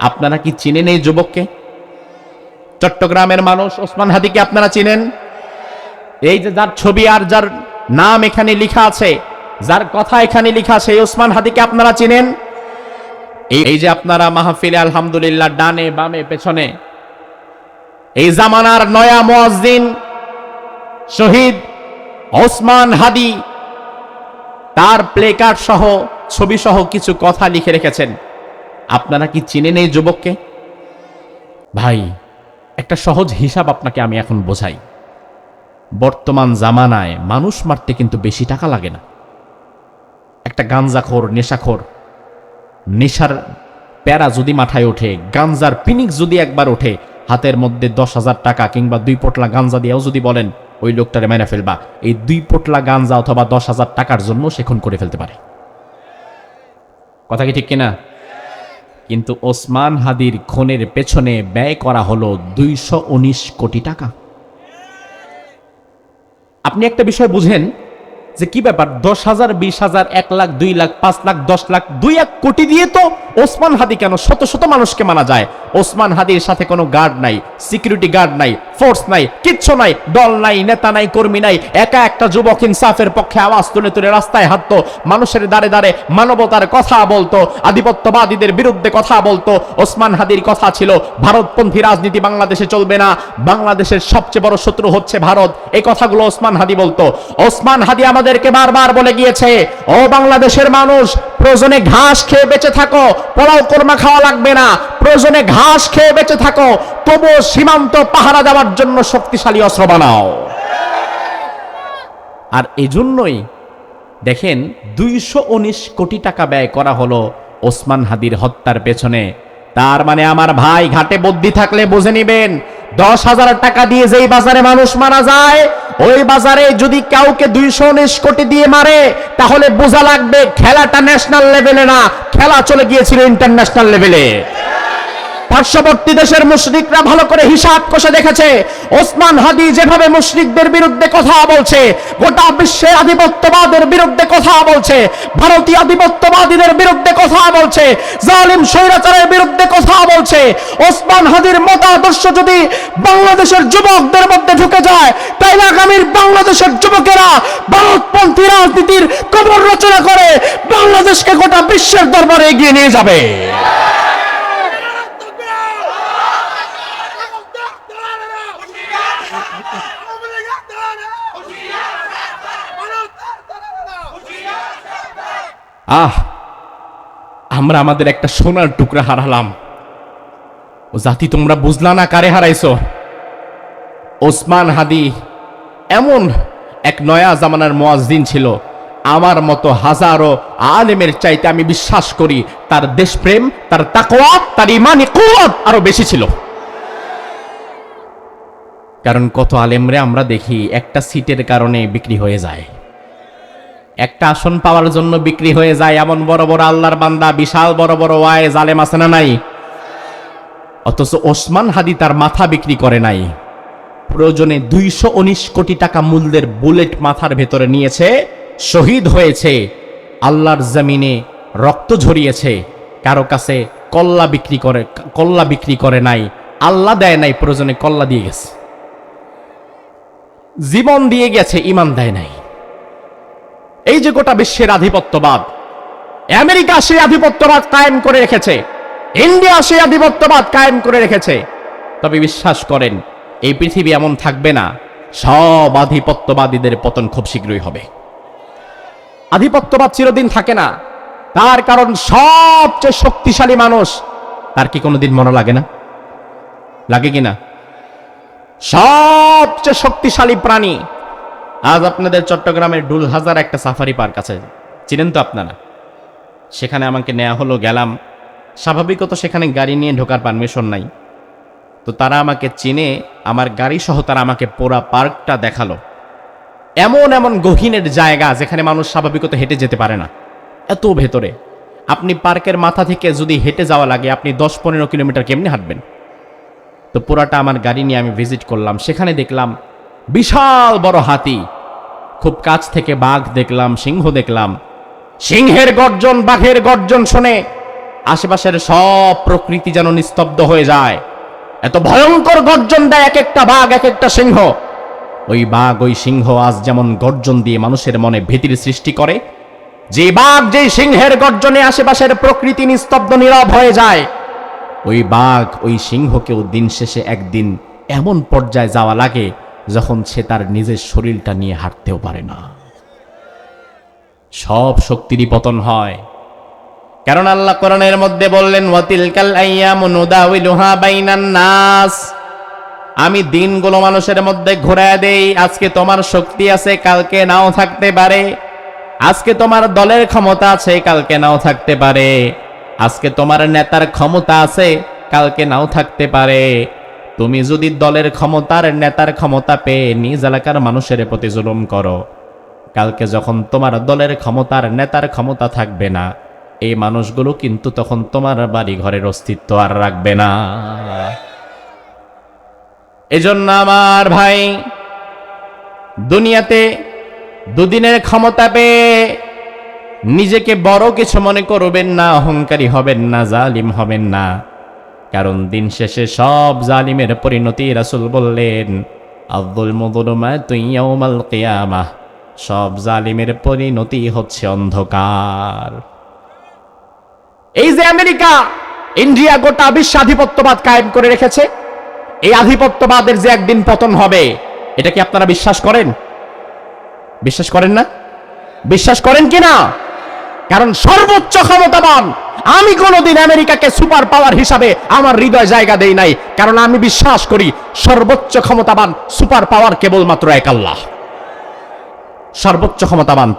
আপনারা কি চিনেন এই যুবককে? চট্টগ্রামের মানুষ ওসমান হাদিকে আপনারা চিনেন? এই যে যার ছবি আর যার নাম এখানে লেখা আছে, যার কথা এখানে লেখা আছে, এই ওসমান হাদিকে আপনারা চিনেন? এই যে আপনারা মাহফিলে আলহামদুলিল্লাহ ডানে বামে পেছনে এই জামানার নয়া মুয়াজ্জিন শহীদ ওসমান হাদি তার প্লেকার্ড সহ ছবি সহ কিছু কথা লিখে রেখেছেন। আপনারা কি চিনেন এই যুবককে? ভাই, একটা সহজ হিসাব আপনাকে আমি এখন বোঝাই। বর্তমান জামানায় মানুষ মারতে কিন্তু বেশি টাকা লাগে না। একটা গাঞ্জাখোর, নেশাখোর, নেশার প্যারা যদি মাথায় ওঠে, গাঞ্জার পিনিক যদি একবার ওঠে, হাতের মধ্যে 10,000 টাকা কিংবা 2 পোটলা গাঞ্জা দিয়েও যদি বলেন ওই লোকটারে মেরে ফেলবা, এই 2 পোটলা গাঞ্জা অথবা 10,000 টাকার জন্য সে খুন করে ফেলতে পারে। কথা কি ঠিক কিনা? কিন্তু ওসমান হাদির খুনের পেছনে ব্যয় করা হলো 219 কোটি টাকা। আপনি একটা বিষয় বুঝেন যে কি ব্যাপার, 10,000, 20,000, 1 লাখ, 2 লাখ, 5 লাখ, 10 লাখ, 2-1 কোটি দিয়ে তো ওসমান হাদি কেন শত শত মানুষকে মানা যায়? ওসমান হাদির সাথে কোনো গার্ড নাই, সিকিউরিটি গার্ড নাই, ফোর্স নাই, কিচ্ছু নাই, দল নাই, নেতা নাই, কর্মী নাই। একা একটা যুবক ইনসাফের পক্ষে আওয়াজ তুলে তুলে রাস্তায় হাঁটতো, মানুষের দাঁড়ে দাঁড়ে মানবতার কথা বলতো, আধিপত্যবাদীদের বিরুদ্ধে কথা বলতো। ওসমান হাদির কথা ছিল ভারতপন্থী রাজনীতি বাংলাদেশে চলবে না, বাংলাদেশের সবচেয়ে বড় শত্রু হচ্ছে ভারত। এই কথাগুলো ওসমান হাদি বলতো। ওসমান হাদি আমাদেরকে বারবার বলে গিয়েছে, ও বাংলাদেশের মানুষ, প্রয়োজনে ঘাস খেয়ে বেঁচে থাকো, পোলাও কোরমা খাওয়া লাগবে না, প্রয়োজনে ঘাস খেয়ে বেঁচে থাকো, তবু সীমান্ত পাহারা দেওয়ার জন্য শক্তিশালী অস্ত্র বানাও। আর এজন্যই দেখেন 219 কোটি টাকা ব্যয় করা হলো ওসমান হাদির হত্যার পেছনে। তার মানে আমার ভাই, ঘাটে বুদ্ধি থাকলে বুঝে নিবেন, 10,000 টাকা দিয়ে যেই বাজারে মানুষ মারা যায়, ওই বাজারে যদি কাউকে 219 কোটি দিয়ে মারে, তাহলে বোঝা লাগবে খেলাটা ন্যাশনাল লেভেলে না, খেলা চলে গিয়েছিল ইন্টারন্যাশনাল লেভেলে। পার্শ্ববর্তী দেশের মুশরিকরা ভালো করে হিসাব কষে দেখেছে, ওসমান হাদি যেভাবে মুশরিকদের বিরুদ্ধে কথা বলছে, গোটা বিশ্বের আধিপত্যবাদের বিরুদ্ধে কথা বলছে, ভারতীয় আধিপত্যবাদীদের বিরুদ্ধে কথা বলছে, জালিম স্বৈরাচারের বিরুদ্ধে কথা বলছে, ওসমান হাদির মতাদর্শ যদি বাংলাদেশের যুবকদের মধ্যে ঢুকে যায়, তাইলে আগামীর বাংলাদেশের যুবকেরা ভারতপন্থী রাজনীতির কবর রচনা করে বাংলাদেশকে গোটা বিশ্বের দরবারে এগিয়ে নিয়ে যাবে। আমরা আমাদের একটা সোনার টুকরা হারালাম। ও জাতি, তোমরা বুঝলা না কারে হারাইছো? ওসমান হাদি এমন এক নয়া জামানার মুয়াজ্জিন ছিল, আমার মতো হাজারো আলেমের চাইতে আমি বিশ্বাস করি তার দেশপ্রেম, তার তাকওয়া, তার ঈমানি কুওয়াত আরো বেশি ছিল। কারণ কত আলেমরে আমরা দেখি একটা সিটের কারণে বিক্রি হয়ে যায়, একটা আসন পাওয়ার জন্য বিক্রি হয়ে যায়। এমন বড় বড় আল্লাহর বান্দা, বিশাল বড় বড় ওয়াইজ আলেম আছে না নাই? অথচ ওসমান হাদি তার মাথা বিক্রি করে নাই। প্রয়োজনে 219 কোটি টাকা মূল্যের বুলেট মাথার ভেতরে নিয়েছে, শহীদ হয়েছে, আল্লাহর জমিনে রক্ত ঝরিয়েছে। কারো কাছে কল্লা বিক্রি করে নাই, আল্লাহ দেয় নাই, প্রয়োজনে কল্লা দিয়ে গেছে, জীবন দিয়ে গেছে, ঈমান দেয় নাই। এই যে গোটা বিশ্বের আধিপত্যবাদ, আমেরিকা সেই আধিপত্যবাদ কায়েম করে রেখেছে, ইন্ডিয়া সেই আধিপত্যবাদ কায়েম করে রেখেছে। তবে বিশ্বাস করেন, এই পৃথিবী এমন থাকবে না, সব আধিপত্যবাদীদের পতন খুব শীঘ্রই হবে। আধিপত্যবাদ চিরদিন থাকে না, তার কারণ সবচেয়ে শক্তিশালী মানুষ, তার কি কোনোদিন মনে লাগে না? লাগে কিনা? সবচেয়ে শক্তিশালী প্রাণী। আজ আপনাদের চট্টগ্রামের ডুলহাজার একটা সাফারি পার্ক আছে, চিনেন তো আপনারা? সেখানে আমাকে নেওয়া হলো, গেলাম। স্বাভাবিকত সেখানে গাড়ি নিয়ে ঢোকার পারমিশন নাই, তো তারা আমাকে চিনে, আমার গাড়ি সহ তারা আমাকে পুরা পার্কটা দেখালো। এমন এমন গহীনের জায়গা যেখানে মানুষ স্বাভাবিকত হেঁটে যেতে পারে না, এত ভেতরে। আপনি পার্কের মাথা থেকে যদি হেঁটে যাওয়া লাগে, আপনি 10-15 কিলোমিটার কেমনে হাঁটবেন? তো পুরাটা আমার গাড়ি নিয়ে আমি ভিজিট করলাম। সেখানে দেখলাম বিশাল বড় হাতি, খুব কাছ থেকে বাঘ দেখলাম, সিংহ দেখলাম। সিংহের গর্জন, বাঘের গর্জন শুনে আশেপাশের সব প্রকৃতি যেন নিস্তব্ধ হয়ে যায়। এত ভয়ঙ্কর গর্জন দেয় এক একটা বাঘ, এক একটা সিংহ। ওই বাঘ ওই সিংহ আজ যেমন গর্জন দিয়ে মানুষের মনে ভীতির সৃষ্টি করে, যে বাঘ যে সিংহের গর্জনে আশেপাশের প্রকৃতি নিস্তব্ধ নীরব হয়ে যায়, ওই বাঘ ওই সিংহকেও দিন শেষে একদিন এমন পর্যায়ে যাওয়া লাগে যখন সে তার নিজের শরীরটা নিয়ে হাঁটতেও পারে না। সব শক্তিরই পতন হয়। কারণ আল্লাহ কোরআনের মধ্যে বললেন, ওয়াতিলকাল আইয়ামু নুদাউিলুহা বাইনান নাস, আমি দিনগুলো মানুষের মধ্যে ঘোরায় দেই। আজকে তোমার শক্তি আছে, কালকে নাও থাকতে পারে। আজকে তোমার দলের ক্ষমতা আছে, কালকে নাও থাকতে পারে। আজকে তোমার নেতার ক্ষমতা আছে, কালকে নাও থাকতে পারে। তুমি যদি দলের ক্ষমতার নেতার ক্ষমতা পেয়ে নিজ এলাকার মানুষের প্রতি জুলুম করো, কালকে যখন তোমার দলের ক্ষমতার নেতার ক্ষমতা থাকবে না, এই মানুষগুলো কিন্তু তখন তোমার বাড়ি ঘরের অস্তিত্ব আর রাখবে না। এজন্য আমার ভাই, দুনিয়াতে দুদিনের ক্ষমতা পেয়ে নিজেকে বড় কিছু মনে করবেন না, অহংকারী হবেন না, জালিম হবেন না। কারণ দিন শেষে সব জালিমের পরিণতি রাসূল বললেন, আয-যুলমু যুলুমাতুন ইয়াওমাল কিয়ামাহ, সব জালিমের পরিণতি হচ্ছে অন্ধকার। এই যে আমেরিকা, ইন্ডিয়া গোটা বিশ্ব আধিপত্যবাদ কায়েম করে রেখেছে, এই আধিপত্যবাদের যে একদিন পতন হবে, এটা কি আপনারা বিশ্বাস করেন? বিশ্বাস করেন না? বিশ্বাস করেন কিনা? কারণ সর্বোচ্চ ক্ষমতাবান, আমি কোনোদিন আমেরিকাকে সুপার পাওয়ার হিসাবে আমার হৃদয় জায়গা দেই নাই। কারণ আমি বিশ্বাস করি সর্বোচ্চ ক্ষমতাবান সুপার পাওয়ার কেবলমাত্র এক আল্লাহ। সর্বোচ্চ ক্ষমতাবান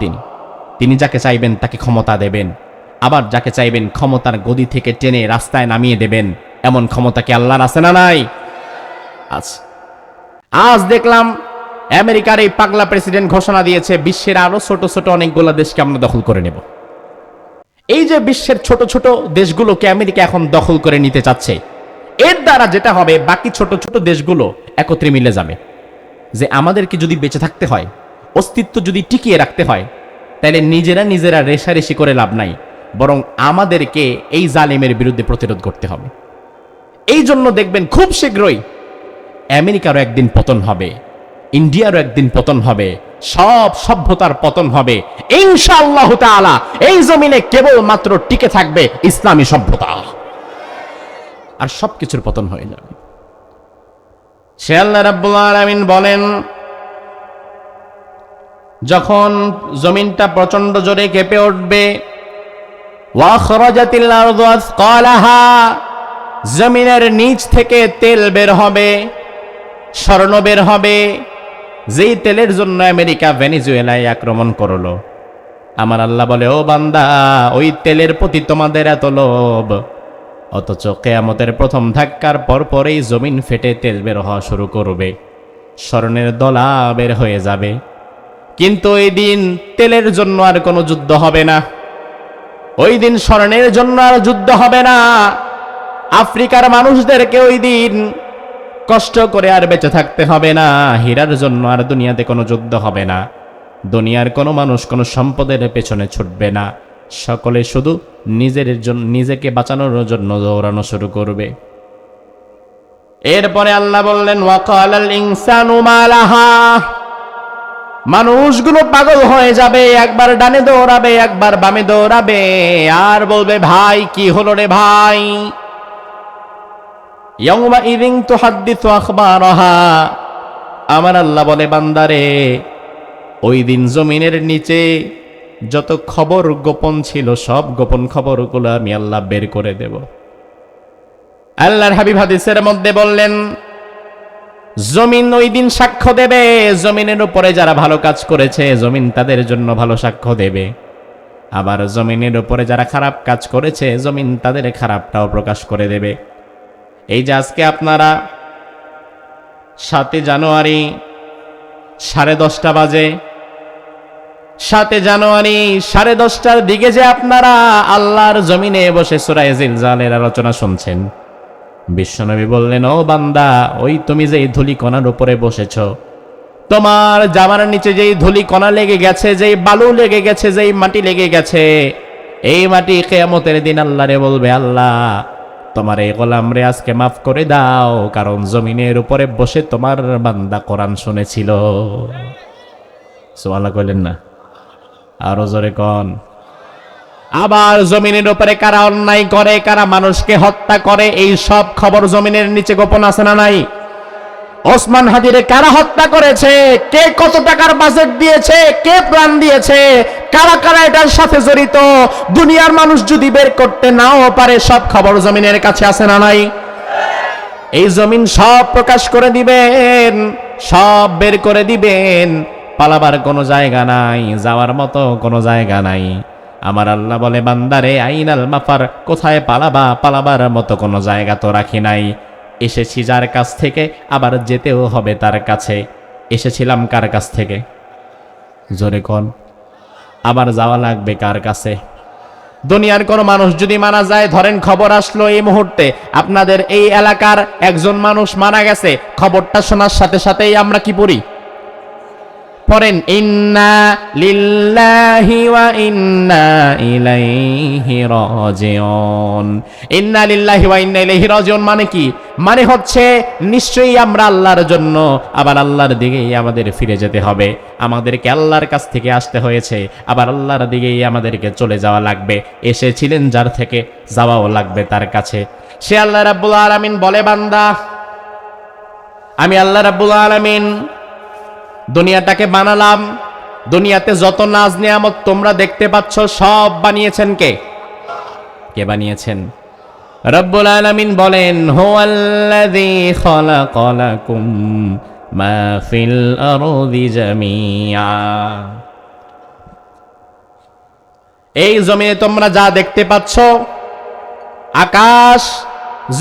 তিনি যাকে চাইবেন তাকে ক্ষমতা দেবেন, আবার যাকে চাইবেন ক্ষমতার গদি থেকে টেনে রাস্তায় নামিয়ে দেবেন। এমন ক্ষমতা কি আল্লাহর আছে না নাই? আছে। আজ দেখলাম আমেরিকার এই পাগলা প্রেসিডেন্ট ঘোষণা দিয়েছে, বিশ্বের আরো ছোট ছোট অনেকগুলো দেশকে আমরা দখল করে নেব। এই যে বিশ্বের ছোট ছোট দেশগুলোকে আমেরিকা এখন দখল করে নিতে চাচ্ছে, এর দ্বারা যেটা হবে, বাকি ছোট ছোট দেশগুলো একত্রে মিলে যাবে যে আমাদেরকে যদি বেঁচে থাকতে হয়, অস্তিত্ব যদি টিকিয়ে রাখতে হয়, তাহলে নিজেরা রেষারেষি করে লাভ নাই, বরং আমাদেরকে এই জালিমের বিরুদ্ধে প্রতিরোধ করতে হবে। এই জন্য দেখবেন খুব শীঘ্রই আমেরিকারও একদিন পতন হবে, ইন্ডিয়ারও একদিন পতন হবে, সব সভ্যতার পতন হবে ইনশাআল্লাহ তাআলা। এই জমিনে কেবলমাত্র টিকে থাকবে ইসলামী সভ্যতা, আর সবকিছুর পতন হয়ে যাবে। সে আল্লাহ রাব্বুল আলামিন বলেন, যখন জমিনটা প্রচন্ড জোরে কেঁপে উঠবে, ওয়া খরাজাতিল আরদু আসকালাহা, জমিনের নিচ থেকে তেল বের হবে, স্বর্ণ বের হবে, যেই তেলের জন্য আমেরিকা ভেনেজুয়েলায় আক্রমণ করলো। আমার আল্লাহ বলে, ও বান্দা, ওই তেলের প্রতি তোমাদের এত লোভ, অথচ কিয়ামতের প্রথম ধাক্কার পরপরই জমিন ফেটে তেল বের হওয়া শুরু করবে, স্বর্ণের দলা বের হয়ে যাবে। কিন্তু ওই দিন তেলের জন্য আর কোনো যুদ্ধ হবে না, ওই দিন স্বর্ণের জন্য আর যুদ্ধ হবে না। আফ্রিকার মানুষদেরকে ওই দিন কষ্ট করে আর বেঁচে থাকতে হবে না, হীরার জন্য আর দুনিয়াতে কোনো যুদ্ধ হবে না, দুনিয়ার কোনো মানুষ কোনো সম্পদের পেছনে ছুটবে না, সকলে শুধু নিজেকে বাঁচানোর জন্য দৌড়ানো শুরু করবে। এরপরে আল্লাহ বললেন, ওয়াকালাল ইনসানু মা লাহা, মানুষগুলো পাগল হয়ে যাবে, একবার ডানে দৌড়াবে, একবার বামে দৌড়াবে, আর বলবে, ভাই কি হলো রে ভাই। ইয়াউমাইযিন তুহাদ্দিসু আখবারাহা, আমার আল্লাহ বলে, বান্দারে, ওই দিন জমিনের নিচে যত খবর গোপন ছিল, সব গোপন খবরগুলো আমি আল্লাহ বের করে দেব। আল্লাহর হাবিব হাদিসের মধ্যে বললেন, জমিন ওই দিন সাক্ষ্য দেবে, জমিনের উপরে যারা ভালো কাজ করেছে জমিন তাদের জন্য ভালো সাক্ষ্য দেবে, আবার জমিনের উপরে যারা খারাপ কাজ করেছে জমিন তাদের খারাপটাও প্রকাশ করে দেবে। এই যে আজকে আপনারা 7 জানুয়ারি 10:30 বাজে, 7 জানুয়ারি 10:30টার দিকে যে আপনারা আল্লাহর জমিনে বসে সূরা জিলজালের আলোচনা শুনছেন, বিশ্বনবী বললেন, ও বান্দা, ওই তুমি যেই ধূলিকণার উপরে বসেছ, তোমার জামার নিচে যেই ধূলিকণা লেগে গেছে, যেই বালু লেগে গেছে, যেই মাটি লেগে গেছে, এই মাটি কিয়ামতের দিন আল্লাহরে বলবে, আল্লাহ তোমার এই গোলাম রে আজকে মাফ করে দাও, কারণ জমিনের উপরে বসে তোমার বান্দা কোরআন শুনেছিল। সুবহানাল্লাহ কইলেন না? আরো জোরে কোন। আবার জমিনের উপরে কারা অন্যায় করে, কারা মানুষকে হত্যা করে, এই সব খবর জমিনের নিচে গোপন আছে না নাই? ওসমান হাদিরে কারা হত্যা করেছে, কে কত টাকার বাজেট দিয়েছে, কে প্রাণ দিয়েছে, কারা কারা এটার সাথে জড়িত, দুনিয়ার মানুষ যদি বের করতে নাও পারে, সব খবর জমিনের কাছে আছে না নাই? এই জমিন সব প্রকাশ করে দিবেন, সব বের করে দিবেন। পালাবার কোনো জায়গা নাই, যাওয়ার মতো কোনো জায়গা নাই। আমার আল্লাহ বলে, বান্দারে আইনাল মাফার, কোথায় পালাবা, পালাবার মতো কোনো জায়গা তো রাখি নাই। এসেছি যার কাছ থেকে, আবার যেতেও হবে তার কাছে। এসেছিলাম কার কাছ থেকে? জোরে কোন। আবার যাওয়া লাগবে কার কাছে? দুনিয়ার কোনো মানুষ যদি মারা যায়, ধরেন খবর আসলো এই মুহূর্তে আপনাদের এই এলাকার একজন মানুষ মারা গেছে, খবরটা শোনার সাথে সাথেই আমরা কি পড়ি? পড়েন ইন্না লিল্লাহি ওয়া ইন্না ইলাইহি রাজিউন। ইন্না লিল্লাহি ওয়া ইন্না ইলাইহি রাজিউন মানে কি? মানে হচ্ছে নিশ্চয়ই আমরা আল্লাহর জন্য, আবার আল্লাহর দিকেই আমাদের ফিরে যেতে হবে। আমাদেরকে আল্লাহর কাছ থেকে আসতে হয়েছে, আবার আল্লাহর দিকেই আমাদেরকে চলে যাওয়া লাগবে। এসেছিলেন যার থেকে, যাওয়াও লাগবে তার কাছে। সে আল্লাহ রাব্বুল আলামিন বলে, বান্দা আমি আল্লাহ রাব্বুল আলামিন দুনিয়াটাকে বানালাম, দুনিয়াতে যত নাজ নিয়ামত তোমরা দেখতে পাচ্ছ সব বানিয়েছেন কে? কে বানিয়েছেন? রব্বুল আলামিন বলেন, হুয়াল্লাযী খালাকালাকুম মা ফিল আরদি জামিআ। এই জমিনে তোমরা যা দেখতে পাচ্ছ, আকাশ,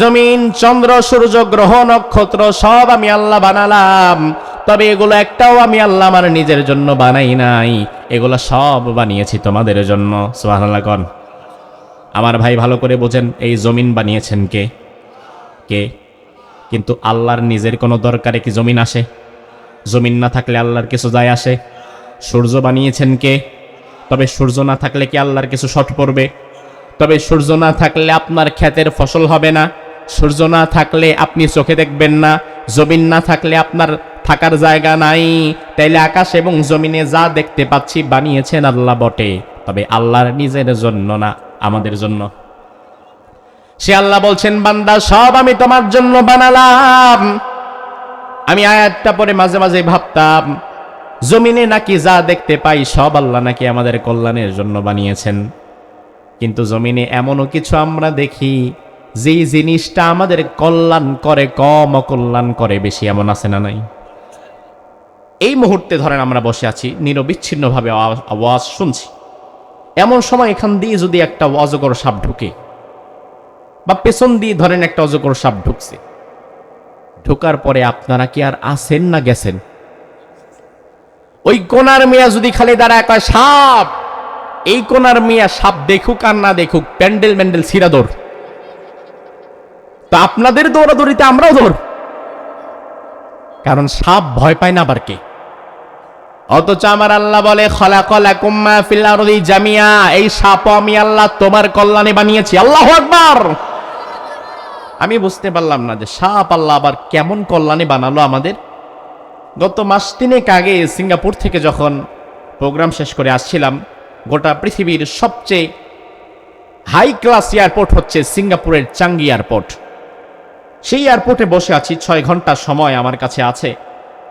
জমিন, চন্দ্র, সূর্য, গ্রহ, নক্ষত্র, সব আমি আল্লাহ বানালাম। তবে এগুলো একটাও আমি আল্লাহ আমার নিজের জন্য বানাই নাই, এগুলো সব বানিয়েছি তোমাদের জন্য। সুবহানাল্লাহ কোন। আমার ভাই ভালো করে বোঝেন, এই জমিন বানিয়েছেন কে? কে? কিন্তু আল্লাহর নিজের কোনো দরকারে কি জমিন আসে? জমিন না থাকলে আল্লাহর কিছু যায় আসে? সূর্য বানিয়েছেন কে? তবে সূর্য না থাকলে কি আল্লাহর কিছু শর্ট পড়বে? তবে সূর্য না থাকলে আপনার ক্ষেতের ফসল হবে না, সূর্য না থাকলে আপনি চোখে দেখবেন না, জমিন না থাকলে আপনার থাকার জায়গা নাই। তাইলে আকাশ এবং জমিনে যা দেখতে পাচ্ছি বানিয়েছেন আল্লাহ বটে, তবে আল্লাহর নিজের জন্য না, আমাদের জন্য। সে আল্লাহ বলছেন, বান্দা সব আমি তোমার জন্য বানালাম। আমি আয়াতটা পরে মাঝে মাঝে ভাবতাম, জমিনে নাকি যা দেখতে পাই সব আল্লাহ নাকি আমাদের কল্যাণের জন্য বানিয়েছেন। কিন্তু জমিনে এমনও কিছু আমরা দেখি, যেই জিনিসটা আমাদের কল্যাণ করে কম, অকল্যাণ করে বেশি, এমন আছে না নাই? এই মুহূর্তে ধরেন আমরা বসে আছি, নিরবিচ্ছিন্নভাবে আওয়াজ শুনছি। এমন সময় এখান দিয়ে যদি একটা অজগর সাপ ঢুকে, বা পেছন দিয়ে ধরেন একটা অজগর সাপ ঢুকছে, ঢোকার পরে আপনারা কি আর আছেন না গেছেন? ওই কোনার মিয়া যদি খালি দাঁড়ায় কয় সাপ, এই কোনার মিয়া সাপ দেখুক আর না দেখুক, প্যান্ডেল ম্যান্ডেল ছিঁড়া দৌড়। তো আপনাদের দৌড়াদৌড়িতে আমরাও দৌড়, কারণ সাপ ভয় পায় না আবার কে? অথচ আমার আল্লাহ বলে, খালাকালাকুম মা ফিল আরদি জামিয়া, এই সাপ আমি আল্লাহ তোমার কল্যাণে বানিয়েছি। আল্লাহু আকবার। আমি বুঝতে পারলাম না যে সাপ আল্লাহ আবার কেমন কল্যাণে বানালো আমাদের। গত মাস 3 আগে সিঙ্গাপুর থেকে যখন প্রোগ্রাম শেষ করে আসছিলাম, গোটা পৃথিবীর সবচেয়ে হাই ক্লাস এয়ারপোর্ট হচ্ছে সিঙ্গাপুরের চাঙ্গি এয়ারপোর্ট। সেই এয়ারপোর্টে বসে আছি, 6 ঘন্টা সময় আমার কাছে আছে।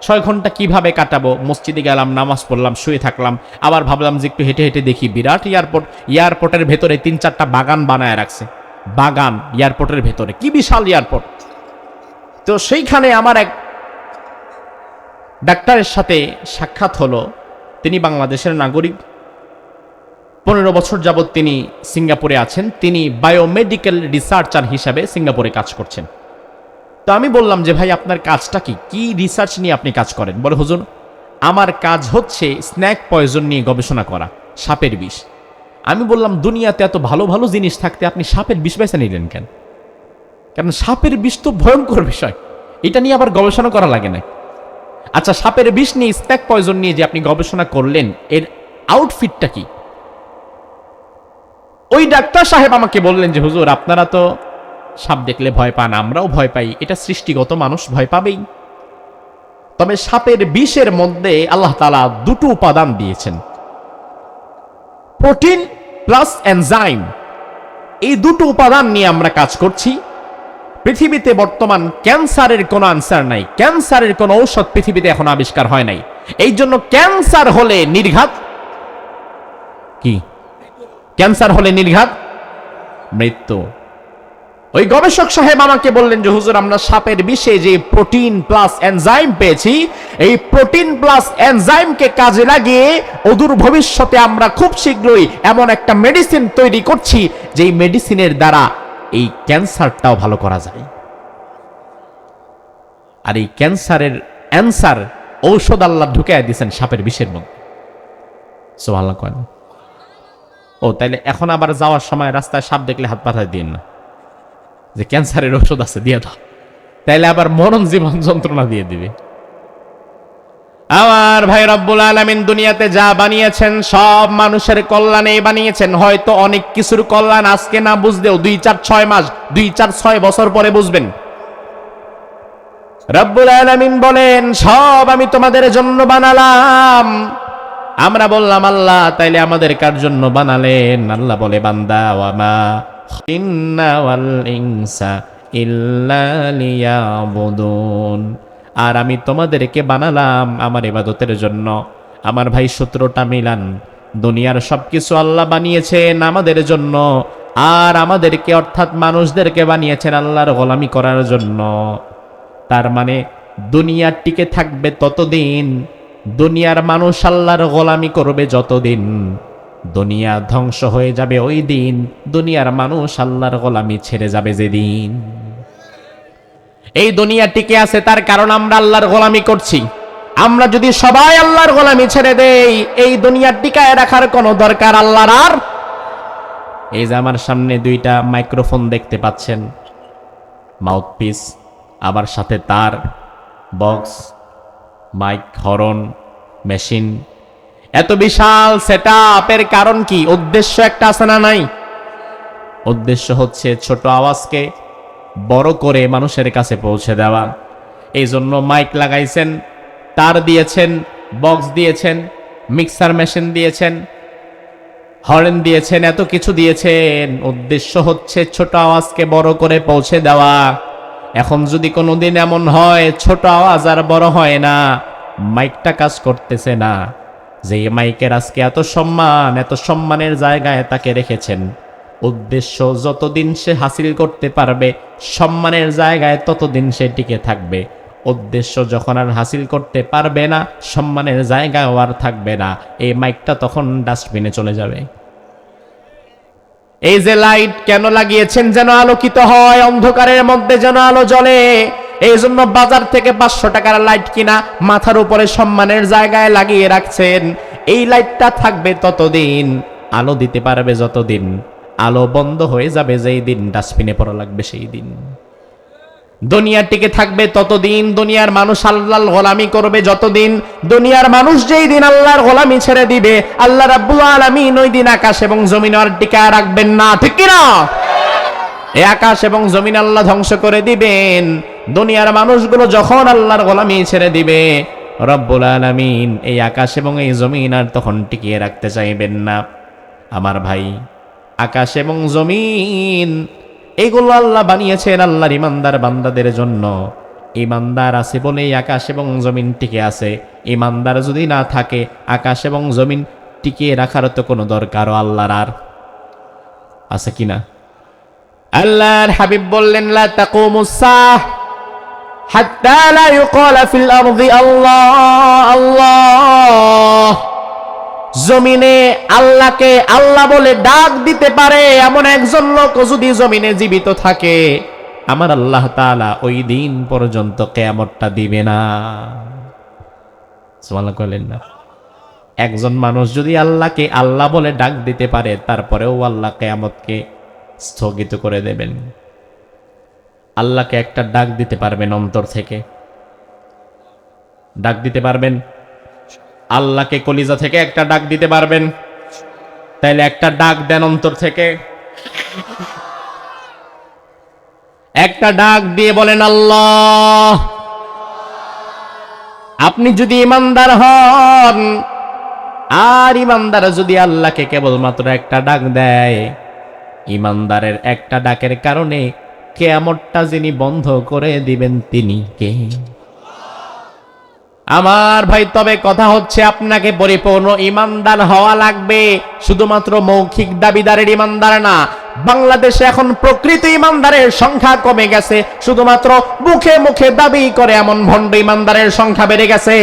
6 ঘন্টা কিভাবে কাটাবো? মসজিদে গেলাম, নামাজ পড়লাম, শুয়ে থাকলাম, আবার ভাবলাম যে একটু হেঁটে হেঁটে দেখি। বিরাট এয়ারপোর্ট, এয়ারপোর্টের ভেতরে 3-4টা বাগান বানায় রাখছে। বাগান এয়ারপোর্টের ভেতরে, কি বিশাল এয়ারপোর্ট। তো সেইখানে আমার এক ডাক্তারের সাথে সাক্ষাৎ হলো। তিনি বাংলাদেশের নাগরিক, 15 বছর যাবৎ তিনি সিঙ্গাপুরে আছেন। তিনি বায়োমেডিক্যাল রিসার্চার হিসাবে সিঙ্গাপুরে কাজ করছেন। তো আমি বললাম যে ভাই আপনার কাজটা কি, কি রিসার্চ নিয়ে আপনি কাজ করেন? বলে, হুজুর আমার কাজ হচ্ছে স্ন্যাক পয়জন নিয়ে গবেষণা করা, সাপের বিষ। আমি বললাম, দুনিয়াতে এত ভালো ভালো জিনিস থাকতে আপনি সাপের বিষ বেছে নিলেন কেন? কারণ সাপের বিষ তো ভয়ঙ্কর বিষয়, এটা নিয়ে আবার গবেষণা করা লাগে না। আচ্ছা, সাপের বিষ নিয়ে, স্ন্যাক পয়জন নিয়ে যে আপনি গবেষণা করলেন, এর আউটফিটটা কি? ওই ডাক্তার সাহেব আমাকে বললেন যে হুজুর আপনারা তো সাপ দেখলে ভয় পান, আমরাও ভয় পাই, এটা সৃষ্টিগত, মানুষ ভয় পাবেই। তবে সাপের বিষের মধ্যে আল্লাহ তাআলা দুটো উপাদান দিয়েছেন, প্রোটিন প্লাস এনজাইম। এই দুটো উপাদান নিয়ে আমরা কাজ করছি। পৃথিবীতে বর্তমান ক্যান্সারের কোনো আনসার নাই, ক্যান্সারের কোনো ঔষধ পৃথিবীতে এখন আবিষ্কার হয় নাই। এই জন্য ক্যান্সার হলে নির্ঘাত কি, ক্যান্সার হলে নির্ঘাত মৃত্যু। ওই গবেষক সাহেব আমাকে বললেন যে হুজুর আমরা সাপের বিষে যে প্রোটিন প্লাস এনজাইম পেয়েছি, এই প্রোটিন প্লাস এনজাইমকে কাজে লাগিয়ে অদূর ভবিষ্যতে আমরা খুব শীঘ্রই এমন একটা মেডিসিন তৈরি করছি যেই মেডিসিনের দ্বারা এই ক্যান্সারটাও ভালো করা যায়। আর এই ক্যান্সারের অ্যান্সার ঔষধ আল্লাহ ঢুকাইয়া দিয়েছেন সাপের বিষের মধ্যে। সুবহানাল্লাহ কয় না? ও তাইলে এখন আবার যাওয়ার সময় রাস্তায় সাপ দেখলে হাত পাঠায় দিন না যে ক্যান্সারের ঔষধ আছে দিয়ে দাও, তাইলে আবার মরণ জীবন যন্ত্রণা দিয়ে দিবে। আমার ভাই, রব্বুল আলামিন দুনিয়াতে যা বানিয়েছেন সব মানুষের কল্যাণে বানিয়েছেন। হয়তো অনেক কিছুর কল্যাণ আজকে না বুঝলেও 2-4-6 মাস, 2-4-6 বছর পরে বুঝবেন। রব্বুল আলামিন বলেন সব আমি তোমাদের জন্য বানালাম। আমরা বললাম আল্লাহ তাইলে আমাদের কার জন্য বানালেন? আল্লাহ বলে বান্দা ওয়ামা ইন্না ওয়াল ইনসা ইল্লা লিয়াবুদুন, আর আমি তোমাদেরকে বানালাম আমার ইবাদতের জন্য। আমার ভাই সূত্রটা মিলান, দুনিয়ার সবকিছু আল্লাহ বানিয়েছেন আমাদের জন্য, আর আমাদেরকে অর্থাৎ মানুষদেরকে বানিয়েছেন আল্লাহর গোলামি করার জন্য। তার মানে দুনিয়া টিকে থাকবে ততদিন, দুনিয়ার মানুষ আল্লাহর গোলামি করবে যতদিন, দুনিয়া ধ্বংস হয়ে যাবে ওই দিন, দুনিয়ার মানুষ আল্লাহর গোলামি ছেড়ে যাবে যেদিন। এই দুনিয়া টিকে আছে তার কারণ আমরা আল্লাহর গোলামি করছি। আমরা যদি সবাই আল্লাহর গোলামি ছেড়ে দেই, এই দুনিয়া টিকায় রাখার কোনো দরকার আল্লাহর আর। এই যে আমার সামনে দুইটা মাইক্রোফোন দেখতে পাচ্ছেন, মাউথপিস, আবার সাথে তার, বক্স, মাইক, হর্ন, মেশিন, এত বিশাল সেটআপের কারণ কি? উদ্দেশ্য একটা আছে না নাই? উদ্দেশ্য হচ্ছে ছোট আওয়াজকে বড় করে মানুষের কাছে পৌঁছে দেওয়া। এই জন্য মাইক লাগাইছেন, তার দিয়েছেন, বক্স দিয়েছেন, মিক্সার মেশিন দিয়েছেন, হর্ন দিয়েছেন, এত কিছু দিয়েছেন। উদ্দেশ্য হচ্ছে ছোট আওয়াজকে বড় করে পৌঁছে দেওয়া। এখন যদি কোনোদিন এমন হয় ছোট আওয়াজ আর বড় হয় না, মাইকটা কাজ করতেছে না, যে মাইকের আজকে এত সম্মান, এত সম্মানের জায়গায় তাকে রেখেছেন, উদ্দেশ্য যতদিন সে হাসিল করতে পারবে সম্মানের জায়গায় ততদিন সে টিকে থাকবে। উদ্দেশ্য যখন আর হাসিল করতে পারবে না, সম্মানের জায়গায় আর থাকবে না, এই মাইকটা তখন ডাস্টবিনে চলে যাবে। এই যে লাইট কেন লাগিয়েছেন? যেন আলোকিত হয়, অন্ধকারের মধ্যে যেন আলো জ্বলে। এই জন্য বাজার থেকে 500 টাকার লাইট কিনা মাথার উপরে সম্মানের জায়গায় লাগিয়ে রাখছেন। এই লাইটটা থাকবে ততদিন, আলো দিতে পারবে যতদিন, আলো বন্ধ হয়ে যাবে যেই দিন, ডাস্টবিনে পড়া লাগবে সেই দিন। দুনিয়া টিকে থাকবে ততদিন, দুনিয়ার মানুষ আল্লাহর গোলামি করবে যতদিন, দুনিয়ার মানুষ যেই দিন আল্লাহর গোলামি ছেড়ে দিবে, আল্লাহ রাব্বুল আলামিন ওই দিন আকাশ এবং জমিন আর টিকায় রাখবেন না, ঠিক কি না? এই আকাশ এবং জমিন আল্লাহ ধ্বংস করে দিবেন। দুনিয়ার মানুষগুলো যখন আল্লাহর গোলামি ছেড়ে দিবে, রব্বুল আলামিন এই আকাশ এবং এই জমিন আর তখন টিকিয়ে রাখতে চাইবেন না। আমার ভাই, আকাশ এবং জমিন এগুলো আল্লাহ বানিয়েছেন আল্লাহর ইমানদার বান্দাদের জন্য। ইমানদার আছে বলে এই আকাশ এবং জমিন টিকে আছে। ইমানদার যদি না থাকে, আকাশ এবং জমিন টিকিয়ে রাখার তো কোনো দরকারও আল্লাহর আর আছে কিনা? আল্লাহর হাবিব বললেন লা তাকুমুস সাহ হাত্তা লা ইউকালা ফিল আরদি আল্লাহ আল্লাহ। জমিনে আল্লাহকে আল্লাহ বলে ডাক দিতে পারে এমন একজন লোক যদি জমিনে জীবিত থাকে, আমার আল্লাহ তাআলা ওই দিন পর্যন্ত কিয়ামতটা দিবে না। সুবহানাল্লাহ কইলেন না? একজন মানুষ যদি আল্লাহকে আল্লাহ বলে ডাক দিতে পারে, তারপরেও আল্লাহ কিয়ামতকে স্থগিত করে দেবেন। আল্লাহকে একটা ডাক দিতে পারবেন অন্তর থেকে? ডাক দিতে পারবেন? আল্লাহকে কলিজা থেকে একটা ডাক দিতে পারবেন? তাইলে একটা ডাক দেন অন্তর থেকে, একটা ডাক দিয়ে বলেন আল্লাহ। আপনি যদি ইমানদার হন, আর ইমানদার যদি আল্লাহকে কেবলমাত্র একটা ডাক দেয়, ইমানদারের একটা ডাকের কারণে কিয়ামতটা যিনি বন্ধ করে দিবেন তিনি কে? আমার ভাই, তবে কথা হচ্ছে আপনাকে পরিপূর্ণ ইমানদার হওয়া লাগবে, শুধুমাত্র মৌখিক দাবিদারের ইমানদার না। বাংলাদেশে এখন প্রকৃত ইমানদারের সংখ্যা কমে গেছে, শুধুমাত্র মুখে মুখে দাবি করে এমন ভণ্ড ইমানদারের সংখ্যা বেড়ে গেছে।